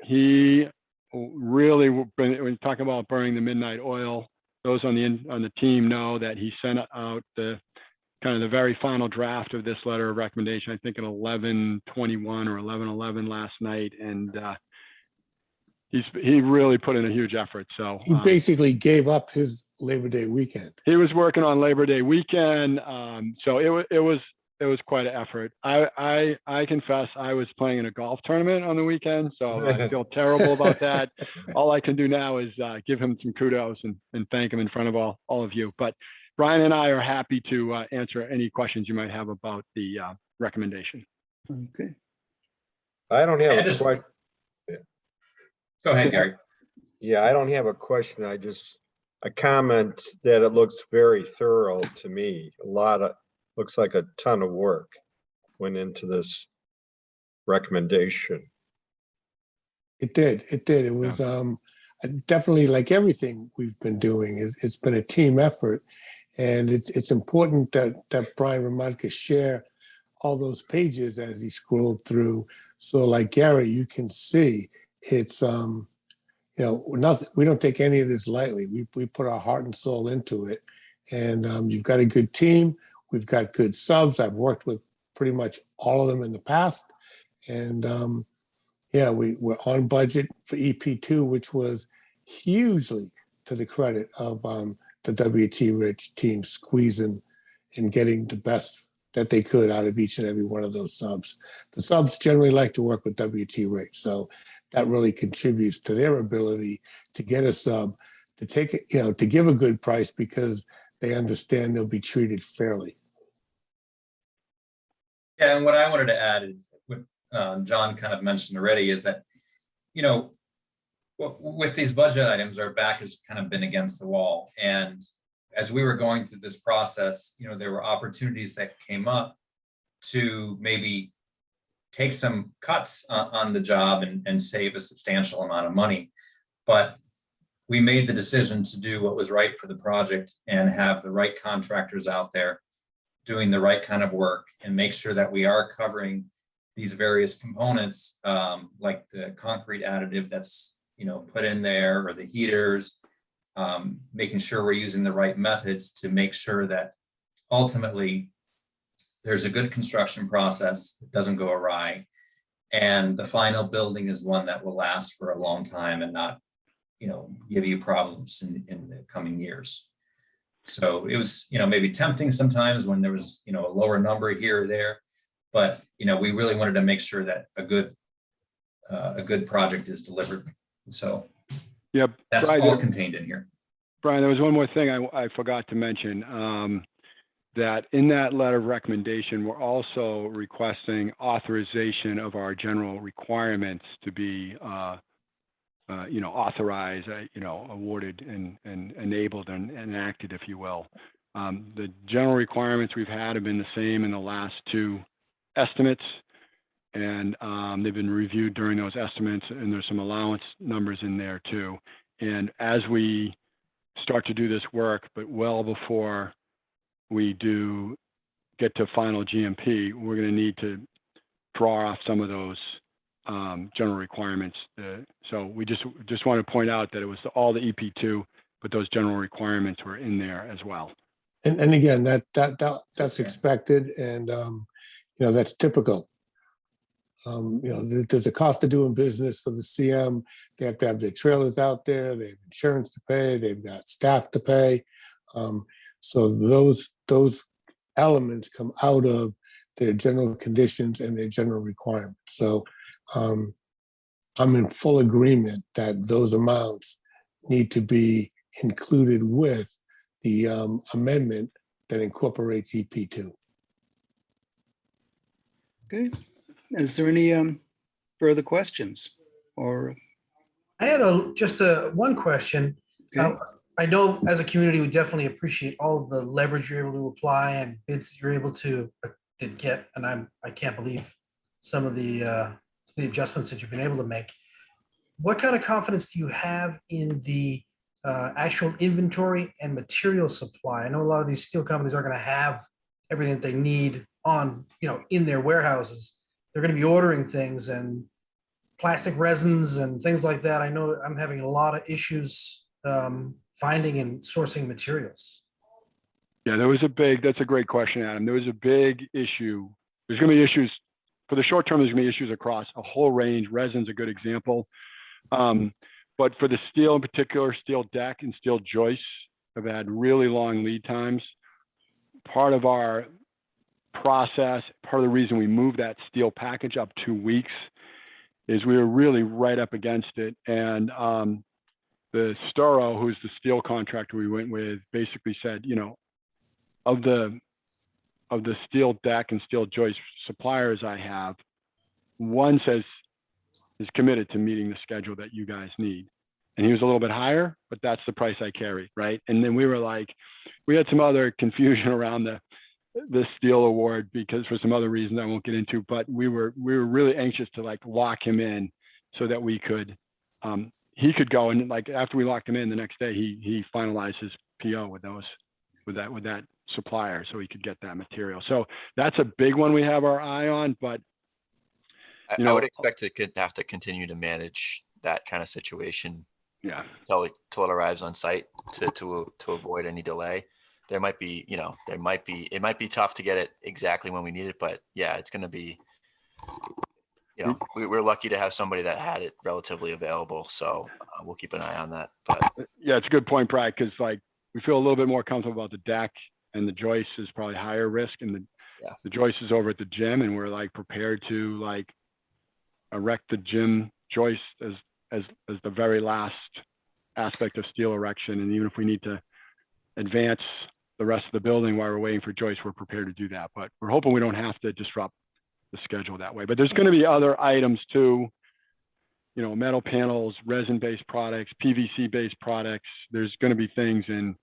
He really, when you talk about burning the midnight oil, those on the team know that he sent out the very final draft of this letter of recommendation, I think at 11:21 or 11:11 last night. And he really put in a huge effort. So he basically gave up his Labor Day weekend. He was working on Labor Day weekend. So it was quite an effort. I confess I was playing in a golf tournament on the weekend, so I feel terrible about that. All I can do now is give him some kudos and thank him in front of all of you. But Brian and I are happy to answer any questions you might have about the recommendation. Okay. I don't have a question. Go ahead, Gary. Yeah, I don't have a question. A comment that it looks very thorough to me. Looks like a ton of work went into this recommendation. It did. It was definitely, like everything we've been doing, it's been a team effort. And it's important that Brian Ramadka share all those pages as he scrolled through. So like Gary, you can see it's, nothing, we don't take any of this lightly. We put our heart and soul into it. And you've got a good team. We've got good subs. I've worked with pretty much all of them in the past. And we're on budget for EP2, which was hugely to the credit of the W.T. Rich team squeezing and getting the best that they could out of each and every one of those subs. The subs generally like to work with W.T. Rich, so that really contributes to their ability to get a sub, to take it, to give a good price because they understand they'll be treated fairly. Yeah, and what I wanted to add is what John kind of mentioned already is that, with these budget items, our back has kind of been against the wall. And as we were going through this process, there were opportunities that came up to maybe take some cuts on the job and save a substantial amount of money. But we made the decision to do what was right for the project and have the right contractors out there doing the right kind of work and make sure that we are covering these various components, like the concrete additive that's put in there, or the heaters, making sure we're using the right methods to make sure that ultimately there's a good construction process, it doesn't go awry, and the final building is one that will last for a long time and not give you problems in the coming years. So it was maybe tempting sometimes when there was a lower number here or there, but we really wanted to make sure that a good project is delivered. So yep, that's Brian, all contained in here. Brian, there was one more thing I forgot to mention. that in that letter of recommendation, we're also requesting authorization of our general requirements to be, authorized, awarded and enabled and enacted, if you will. The general requirements we've had have been the same in the last two estimates, and they've been reviewed during those estimates, and there's some allowance numbers in there too. And as we start to do this work, but well before we do get to final GMP, we're going to need to draw off some of those general requirements. So we just want to point out that it was all the EP2, but those general requirements were in there as well. And again, that's expected, and that's typical. There's a cost of doing business for the CM. They have to have their trailers out there. They have insurance to pay. They've got staff to pay. So those elements come out of their general conditions and their general requirements. So I'm in full agreement that those amounts need to be included with the amendment that incorporates EP2. Okay. Is there any further questions? Or I had one question. okay. I know as a community, we definitely appreciate all of the leverage you're able to apply and bids that you're able to get. And I can't believe some of the adjustments that you've been able to make. What kind of confidence do you have in the actual inventory and material supply? I know a lot of these steel companies are going to have everything that they need on, in their warehouses. They're going to be ordering things and plastic resins and things like that. I know I'm having a lot of issues finding and sourcing materials. Yeah, that's a great question, Adam. There was a big issue. There's going to be issues for the short term. There's going to be issues across a whole range. Resin's a good example. But for the steel in particular, steel deck and steel joists have had really long lead times. Part of our process, part of the reason we moved that steel package up 2 weeks is we were really right up against it. And the Sturo, who's the steel contractor we went with, basically said, of the steel deck and steel joist suppliers I have, one is committed to meeting the schedule that you guys need. And he was a little bit higher, but that's the price I carry, right? And then we were like, we had some other confusion around the steel award because for some other reasons I won't get into, but we were really anxious to lock him in so that we could, he could go and after we locked him in the next day, he finalized his PO with that supplier so he could get that material. So that's a big one we have our eye on, but I would expect to have to continue to manage that kind of situation. Yeah. Till it arrives on site to avoid any delay. There might be, it might be tough to get it exactly when we need it, but yeah, it's going to be, we're lucky to have somebody that had it relatively available. So we'll keep an eye on that. But yeah, it's a good point, Brad, because we feel a little bit more comfortable about the deck, and the joist is probably higher risk, and the joist is over at the gym, and we're prepared to erect the gym joist as the very last aspect of steel erection. And even if we need to advance the rest of the building while we're waiting for joist, we're prepared to do that. But we're hoping we don't have to disrupt the schedule that way. But there's going to be other items too, metal panels, resin-based products, PVC-based products. There's going to be things, and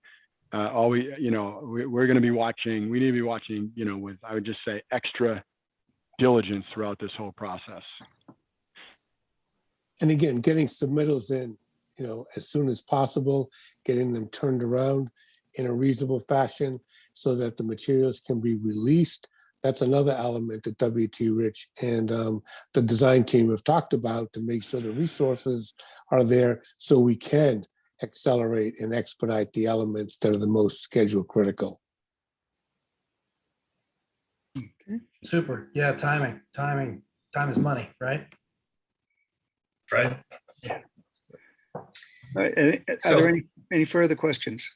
we're going to be watching. We need to be watching, with, I would just say, extra diligence throughout this whole process. And again, getting submittals in, as soon as possible, getting them turned around in a reasonable fashion so that the materials can be released. That's another element that WT Rich and the design team have talked about to make sure the resources are there so we can accelerate and expedite the elements that are the most schedule critical. Okay. Super. Yeah, time is money, right? Right. All right. Are there any further questions?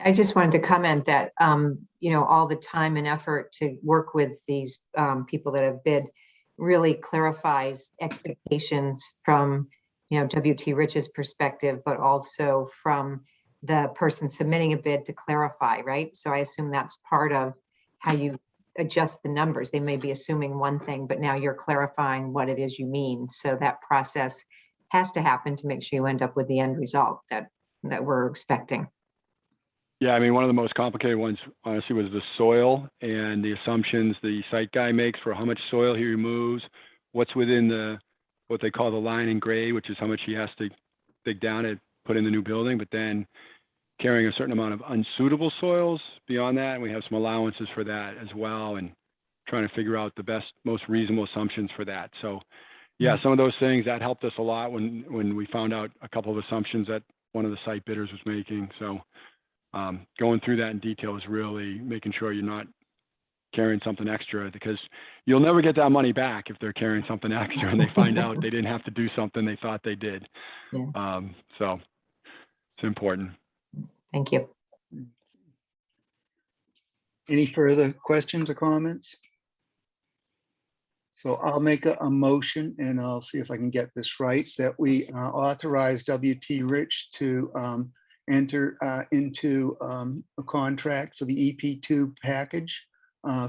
I just wanted to comment that, all the time and effort to work with these people that have bid really clarifies expectations from, WT Rich's perspective, but also from the person submitting a bid to clarify, right? So I assume that's part of how you adjust the numbers. They may be assuming one thing, but now you're clarifying what it is you mean. So that process has to happen to make sure you end up with the end result that we're expecting. Yeah, I mean, one of the most complicated ones, honestly, was the soil and the assumptions the site guy makes for how much soil he removes, what's within what they call the line and grade, which is how much he has to dig down and put in the new building, but then carrying a certain amount of unsuitable soils beyond that. And we have some allowances for that as well, and trying to figure out the best, most reasonable assumptions for that. So yeah, some of those things that helped us a lot when we found out a couple of assumptions that one of the site bidders was making. So going through that in detail is really making sure you're not carrying something extra, because you'll never get that money back if they're carrying something extra and they find out they didn't have to do something they thought they did. Yeah. So it's important. Thank you. Any further questions or comments? So I'll make a motion, and I'll see if I can get this right, that we authorize W.T. Rich to enter into a contract for the EP2 package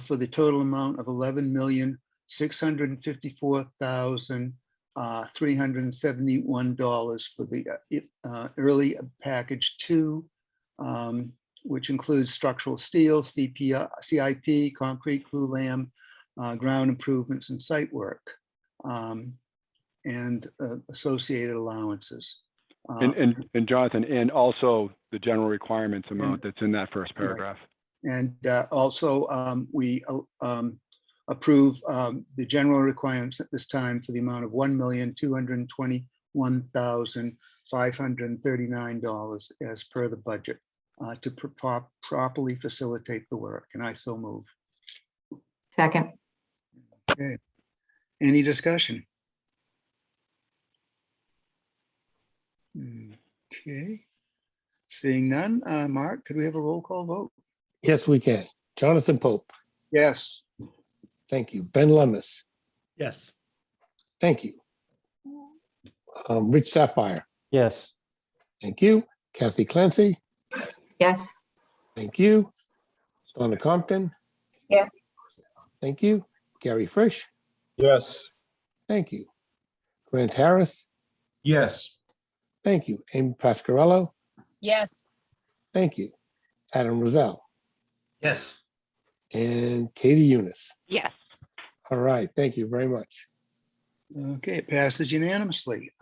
for the total amount of $11,654,371 for the early package 2, which includes structural steel, CIP, concrete, glue lam, ground improvements and site work, and associated allowances. And Jonathan, and also the general requirements amount that's in that first paragraph. And also we approve the general requirements at this time for the amount of $1,221,539 as per the budget to properly facilitate the work. And I so move. Second. Okay. Any discussion? Okay. Seeing none, Mark, could we have a roll call vote? Yes, we can. Jonathan Pope. Yes. Thank you. Ben Lemus. Yes. Thank you. Rich Sapphire. Yes. Thank you. Kathy Clancy. Yes. Thank you. Donna Compton. Yes. Thank you. Gary Frisch. Yes. Thank you. Grant Harris. Yes. Thank you. Amy Pasquarello. Yes. Thank you. Adam Roselle. Yes. And Katie Eunice. Yes. All right. Thank you very much. Okay, it passes unanimously.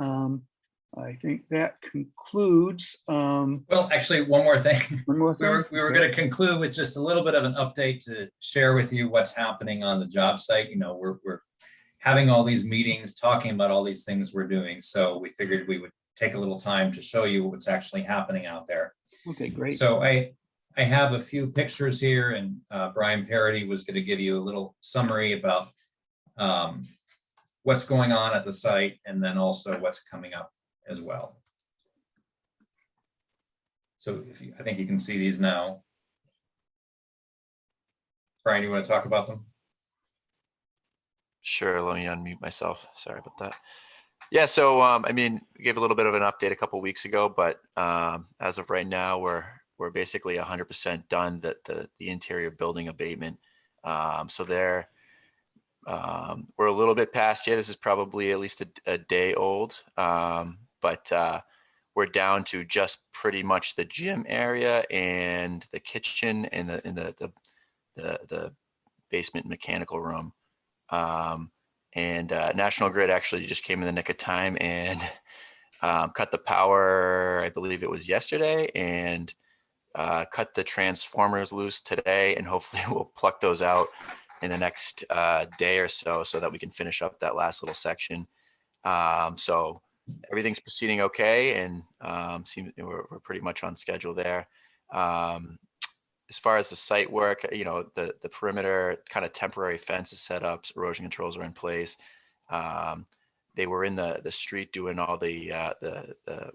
I think that concludes. Well, actually, one more thing. One more thing. We were going to conclude with just a little bit of an update to share with you what's happening on the job site. You know, we're having all these meetings, talking about all these things we're doing. So we figured we would take a little time to show you what's actually happening out there. Okay, great. So I have a few pictures here, and Brian Parody was going to give you a little summary about what's going on at the site, and then also what's coming up as well. So I think you can see these now. Brian, you want to talk about them? Sure, let me unmute myself. Sorry about that. Yeah, so I mean, we gave a little bit of an update a couple of weeks ago, but as of right now, we're basically 100% done the interior building abatement. So there, we're a little bit past here. This is probably at least a day old, but we're down to just pretty much the gym area and the kitchen and the basement mechanical room. And National Grid actually just came in the nick of time and cut the power, I believe it was yesterday, and cut the transformers loose today, and hopefully we'll pluck those out in the next day or so that we can finish up that last little section. So everything's proceeding okay, and we're pretty much on schedule there. As far as the site work, you know, the perimeter kind of temporary fence is set up, erosion controls are in place. They were in the street doing all the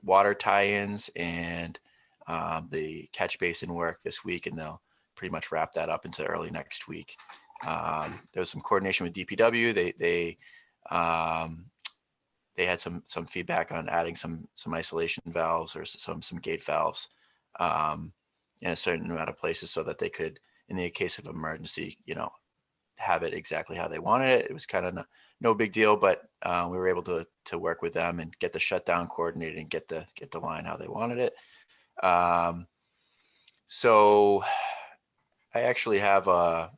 water tie-ins and the catch basin work this week, and they'll pretty much wrap that up into early next week. There was some coordination with DPW. They had some feedback on adding some isolation valves or some gate valves in a certain amount of places so that they could, in the case of emergency, have it exactly how they wanted it. It was kind of no big deal, but we were able to work with them and get the shutdown coordinated and get the line how they wanted it. So I actually have a.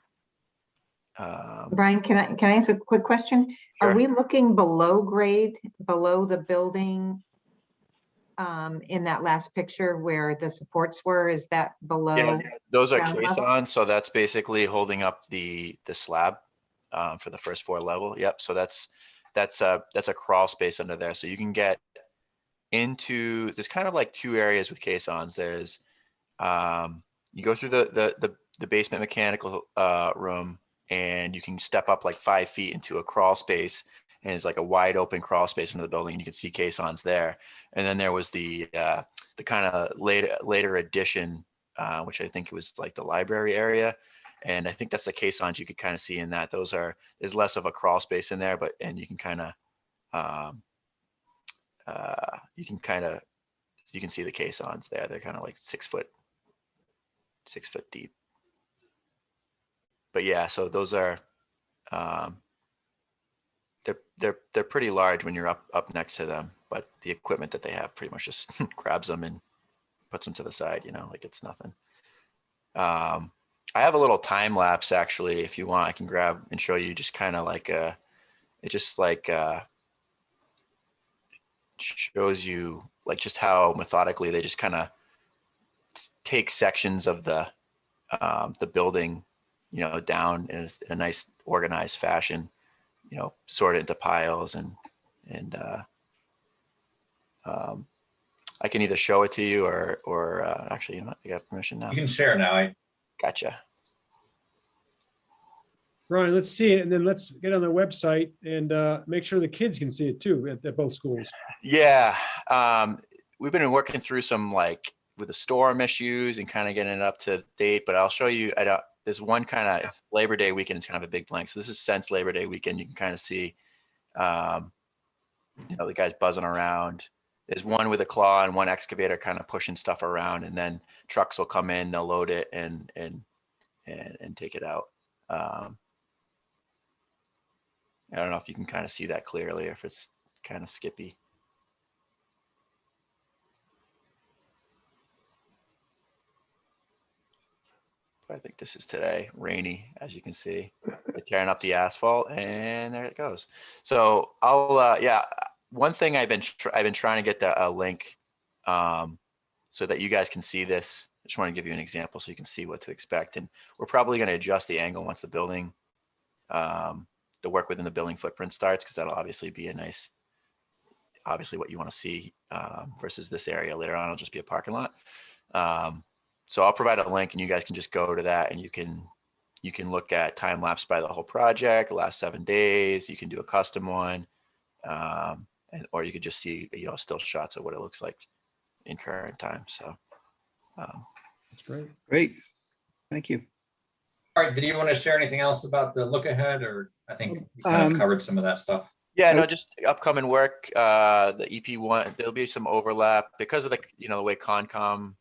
Brian, can I ask a quick question? Sure. Are we looking below grade, below the building? In that last picture where the supports were, is that below? Yeah, those are ground level? caissons, so that's basically holding up the slab for the first floor level. Yep. So that's a crawl space under there. So you can get into, there's kind of like two areas with caissons. There's you go through the basement mechanical room, and you can step up like 5 feet into a crawl space, and it's like a wide open crawl space under the building, and you can see caissons there. And then there was the kind of later addition, which I think was like the library area. And I think that's the caissons you could kind of see in that. There's less of a crawl space in there, and you can kind of, you can see the caissons there. They're kind of like 6 foot deep. But yeah, so those are, they're pretty large when you're up next to them, but the equipment that they have pretty much just grabs them and puts them to the side, like it's nothing. I have a little time lapse actually. If you want, I can grab and show you just kind of like it just like shows you like just how methodically they just kind of take sections of the building, down in a nice organized fashion, sort it into piles and I can either show it to you or actually, I got permission now. You can share now. Gotcha. Brian, let's see it, and then let's get on the website and make sure the kids can see it too at both schools. Yeah, we've been working through some like with the storm issues and kind of getting it up to date, but I'll show you. There's one kind of Labor Day weekend. It's kind of a big blank. So this is since Labor Day weekend. You can kind of see, the guys buzzing around. There's one with a claw and one excavator kind of pushing stuff around, and then trucks will come in, they'll load it and take it out. I don't know if you can kind of see that clearly, or if it's kind of skippy. I think this is today, rainy, as you can see. They're tearing up the asphalt, and there it goes. So I'll, one thing I've been trying to get a link so that you guys can see this. I just want to give you an example so you can see what to expect. And we're probably going to adjust the angle once the building, the work within the building footprint starts, because that'll obviously be obviously what you want to see versus this area. Later on, it'll just be a parking lot. So I'll provide a link, and you guys can just go to that, and you can look at time lapse by the whole project, the last 7 days. You can do a custom one, or you could just see still shots of what it looks like in current time. So that's great. Great. Thank you. All right. Did you want to share anything else about the look ahead, or I think you kind of covered some of that stuff? Yeah, no, just upcoming work. The EP1, there'll be some overlap because of the way Concom.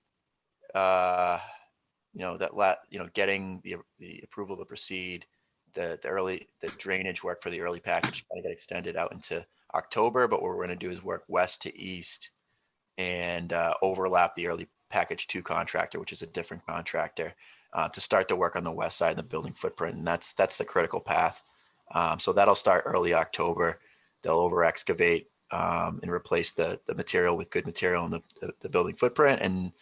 Getting the approval to proceed, the drainage work for the early package kind of got extended out into October, but what we're going to do is work west to east and overlap the early package 2 contractor, which is a different contractor, to start the work on the west side of the building footprint. And that's the critical path. So that'll start early October. They'll over excavate and replace the material with good material in the building footprint, and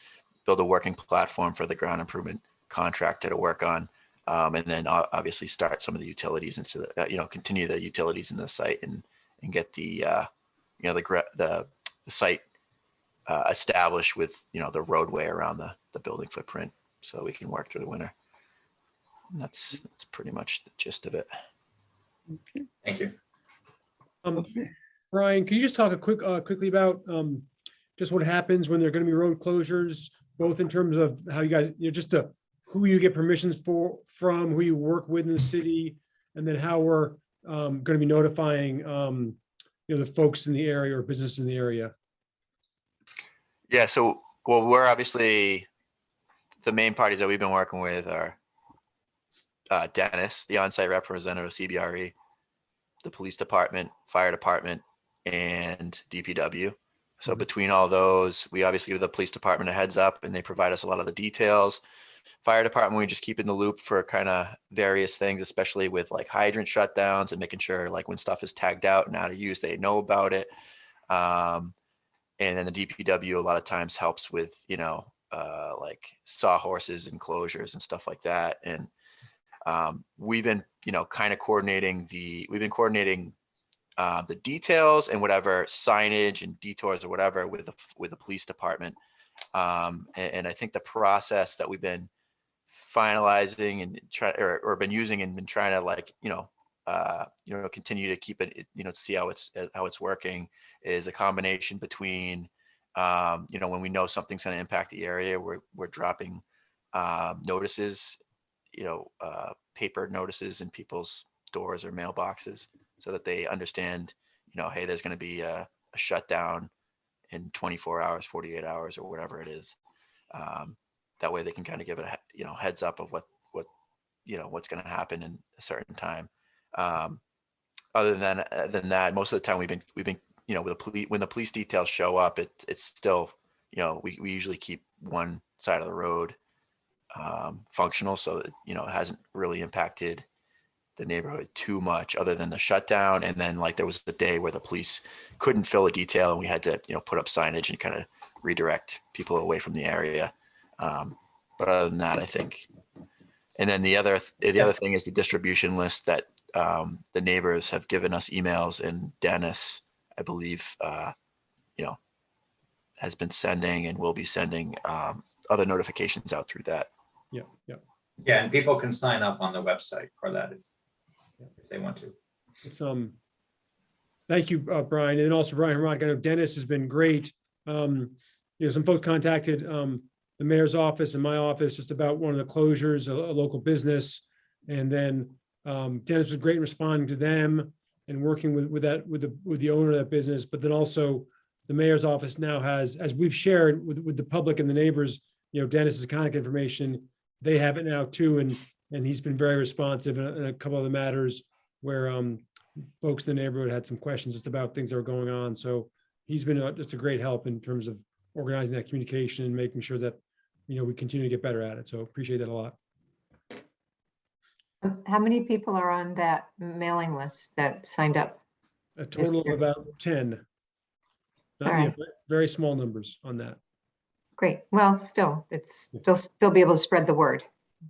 build a working platform for the ground improvement contractor to work on, and then obviously start some of the utilities into the, continue the utilities in the site and get the site established with, the roadway around the building footprint, so we can work through the winter. And that's pretty much the gist of it. Okay. Thank you. Brian, can you just talk quickly about just what happens when there are going to be road closures, both in terms of how you guys, who you get permissions from, who you work with in the city, and then how we're going to be notifying, the folks in the area or business in the area? Yeah, so Well, we're obviously, the main parties that we've been working with are Dennis, the on-site representative of CBRE, the police department, fire department, and DPW. So between all those, we obviously give the police department a heads up and they provide us a lot of the details. Fire department, we just keep in the loop for kind of various things, especially with like hydrant shutdowns and making sure like when stuff is tagged out and out of use, they know about it. And then the DPW a lot of times helps with, you know, like sawhorses and closures and stuff like that. And we've been, you know, kind of coordinating the details and whatever signage and detours or whatever with the police department. And I think the process that we've been finalizing and or been using and been trying to like, continue to keep it, you know, see how it's working is a combination between, when we know something's going to impact the area, we're dropping notices, paper notices in people's doors or mailboxes so that they understand, hey, there's going to be a shutdown in 24 hours, 48 hours, or whatever it is. That way they can kind of give it a, heads up of what's going to happen in a certain time. Other than that, most of the time we've been, when the police details show up, it's still, we usually keep one side of the road functional. So, it hasn't really impacted the neighborhood too much other than the shutdown. And then like there was a day where the police couldn't fill a detail and we had to, put up signage and kind of redirect people away from the area. But other than that, I think, and then the other thing is the distribution list that the neighbors have given us emails, and Dennis, I believe, has been sending and will be sending other notifications out through that. Yeah, and people can sign up on the website for that if they want to. It's thank you, Brian, and also Brian Hermod. I know Dennis has been great. Some folks contacted the mayor's office and my office just about one of the closures, a local business, and then Dennis was great in responding to them and working with the owner of that business. But then also the mayor's office now has, as we've shared with the public and the neighbors, Dennis's contact information. They have it now too, and he's been very responsive in a couple of the matters where folks in the neighborhood had some questions just about things that were going on. So he's been just a great help in terms of organizing that communication and making sure that we continue to get better at it. So appreciate that a lot. How many people are on that mailing list that signed up? A total of about 10. All right. Very small numbers on that. Great. Well, still, they'll still be able to spread the word.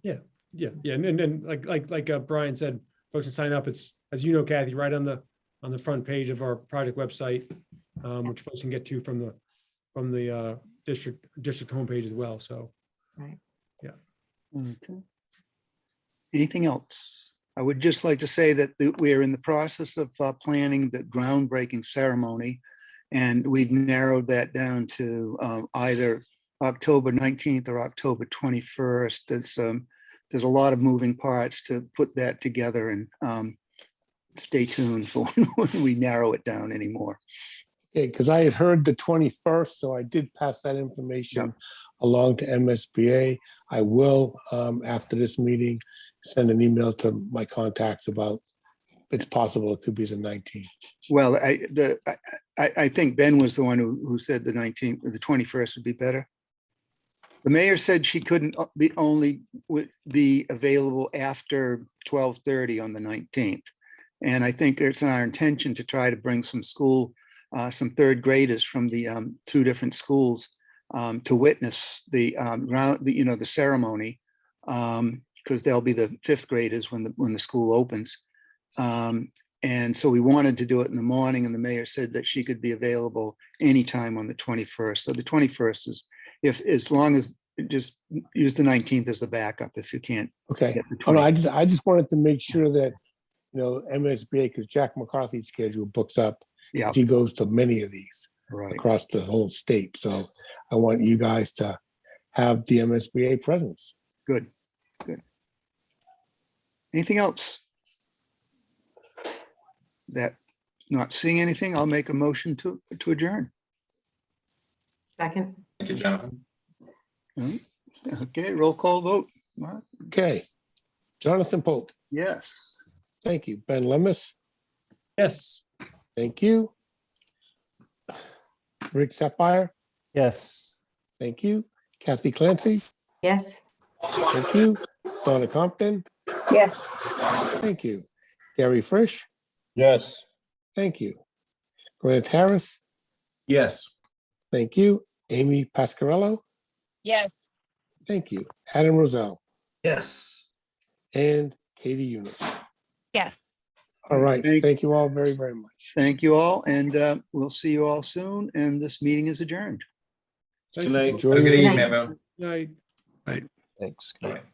Yeah. And like Brian said, folks can sign up. It's, as you know, Kathy, right on the front page of our project website, which folks can get to from the district homepage as well. So, right. Yeah. Okay. Anything else? I would just like to say that we are in the process of planning the groundbreaking ceremony, and we've narrowed that down to either October 19th or October 21st. There's a lot of moving parts to put that together, and stay tuned for when we narrow it down anymore. Okay, because I had heard the 21st, so I did pass that information along to MSBA. I will, after this meeting, send an email to my contacts about it's possible it could be the 19th. Well, I think Ben was the one who said the 19th or the 21st would be better. The mayor said she couldn't be available after 12:30 on the 19th. And I think it's our intention to try to bring some third graders from the two different schools to witness the ceremony, because they'll be the fifth graders when the school opens. And so we wanted to do it in the morning, and the mayor said that she could be available anytime on the 21st. So the 21st is, as long as just use the 19th as the backup if you can't. Okay. I just wanted to make sure that, MSBA, because Jack McCarthy's schedule books up. Yeah. He goes to many of these across the whole state. So I want you guys to have the MSBA presence. Good. Anything else? Not seeing anything, I'll make a motion to adjourn. Second. Thank you, Jonathan. Okay, roll call vote. Mark? Okay. Jonathan Pope, Yes. thank you. Ben Lemus, Yes. thank you. Rick Sapire, Yes. thank you. Kathy Clancy, Yes, thank you. Donna Compton, Yes. thank you. Gary Frisch, Yes. thank you. Grant Harris, Yes. thank you. Amy Pascarello, Yes. thank you. Adam Roselle, Yes. and Katie Yunus. Yes. All right, Thank- thank you all very, very much. Thank you all, and we'll see you all soon, and this meeting is adjourned. Thank you. Enjoy Have a good your evening, evening. everyone. Night. Thanks. Good night. Bye.